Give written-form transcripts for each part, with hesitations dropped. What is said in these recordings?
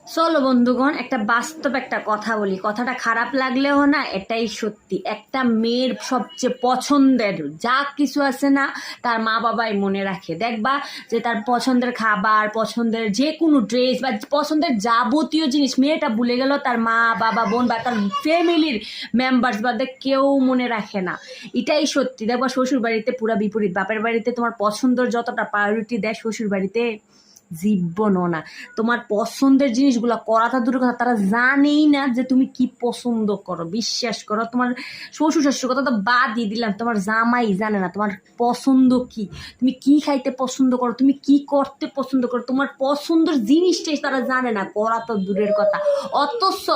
চলো বন্ধুগণ, একটা বাস্তব একটা কথা বলি। কথাটা খারাপ লাগলেও না, এটাই সত্যি। একটা মেয়ের সবচেয়ে পছন্দের যা কিছু আছে না, তার মা বাবাই মনে রাখে। দেখবা যে তার পছন্দের খাবার, পছন্দের যে কোনো ড্রেস বা পছন্দের যাবতীয় জিনিস মেয়েটা ভুলে গেল, তার মা বাবা বোন বা তার ফ্যামিলির মেম্বার্স বাদে কেউ মনে রাখে না। এটাই সত্যি। দেখবা শ্বশুর বাড়িতে পুরা বিপরীত। বাপের বাড়িতে তোমার পছন্দের যতটা প্রায়োরিটি দেয়, শ্বশুর বাড়িতে জীবনও না। তোমার পছন্দের জিনিসগুলো করাটা দূরের কথা, তারা জানেই না যে তুমি কি পছন্দ করো। বিশ্বাস করো, তোমার শ্বশুর শাশুড়ির কথা তো বাদ দিয়ে দিলাম, তোমার জামাই জানে না তোমার পছন্দ কি, তুমি কি খাইতে পছন্দ করো, তুমি কি করতে পছন্দ করো, তোমার পছন্দের জিনিসটাই তারা জানে না, করা তো দূরের কথা। অথচ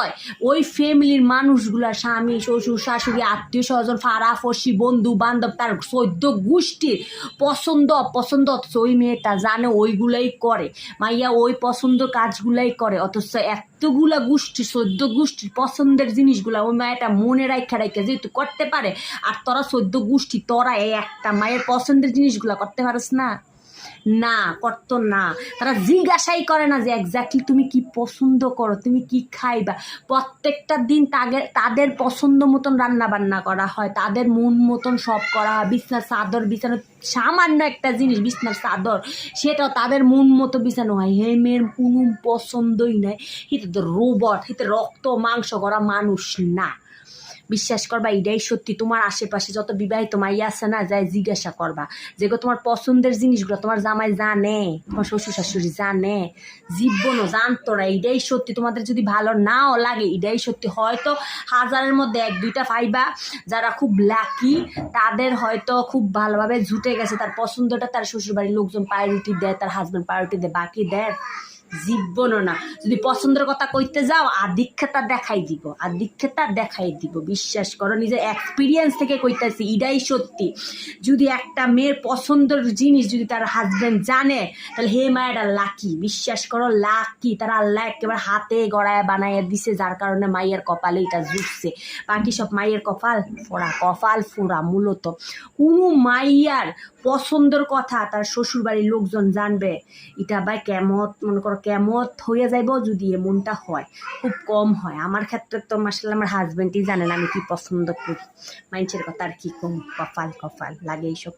ওই ফ্যামিলির মানুষগুলা, স্বামী শ্বশুর শাশুড়ি আত্মীয় স্বজন ফাড়াফড়শি বন্ধু বান্ধব, তার 14 গোষ্ঠীর পছন্দ অপছন্দ, অথচ ওই মেয়েটা জানে ওইগুলাই করে। মাইয়া ওই পছন্দ কাজগুলাই করে, অথচ এতগুলা গোষ্ঠী 14 গোষ্ঠীর পছন্দের জিনিসগুলা ওই মায়েটা মনে রাখা রাখা যেহেতু করতে পারে, আর তোরা 14 গোষ্ঠী, তোরা এই একটা মায়ের পছন্দের জিনিসগুলা করতে পারিস না? না, করতো না। তারা জিজ্ঞাসাই করে না যে এক্স্যাক্টলি তুমি কি পছন্দ করো, তুমি কি খাইবা। প্রত্যেকটা দিন তাদের পছন্দ মতন রান্না বান্না করা হয়, তাদের মন মতন সব করা হয়। বিছনার চাদর বিছানো, সামান্য একটা জিনিস বিছনার চাদর, সেটাও তাদের মন মতো বিছানো হয়। হে মেয়ের কোনো পছন্দই নাই। হিতে তো রোবট, হিতে রক্ত মাংস করা মানুষ না। বিশ্বাস করবা, এটাই সত্যি। তোমার আশেপাশে যত বিবাহিত মাইয়া আছে না, যাই জিজ্ঞাসা করবা যেগুলো তোমার পছন্দের জিনিসগুলো তোমার জামাই জানে, তোমার শ্বশুর শাশুড়ি জানে, জীবনও জানতো না। এটাই সত্যি। তোমাদের যদি ভালো নাও লাগে, এটাই সত্যি। হয়তো হাজারের মধ্যে 1-2টা পাইবা যারা খুব লাকি, তাদের হয়তো খুব ভালোভাবে জুটে গেছে, তার পছন্দটা তার শ্বশুরবাড়ির লোকজন প্রায়োরিটি দেয়, তার হাজব্যান্ড প্রায়োরিটি দেয়, বাকি দেয় জীবনও না। যদি পছন্দের কথা কইতে যাও, আধিক্যতা দেখাই দিব। বিশ্বাস করো, নিজের এক্সপিরিয়েন্স থেকে কইতেছি, এটাই সত্যি। যদি একটা মেয়ের পছন্দের জিনিস যদি তার হাজবেন্ড জানে, তাহলে হে মায়েরা লাকি। বিশ্বাস করো, লাকি। তারা আল্লাহ একেবারে হাতে গড়ায় বানাইয়া দিছে, যার কারণে মাইয়ের কপালে এটা জুটছে। বাকি সব মাইয়ের কপাল ফোড়া। মূলত কোনো মাইয়ার পছন্দের কথা তার শ্বশুর বাড়ির লোকজন জানবে, এটা ভাই কেমত, মনে করো কেমত হয়ে যাইব যদি এমনটা হয়। খুব কম হয়। আমার ক্ষেত্রে তো মাসাল্লাহ আমার হাজবেন্ডই জানেন আমি কি পছন্দ করি। মানুষের কথা আর কি কম, কপাল লাগে এইসব।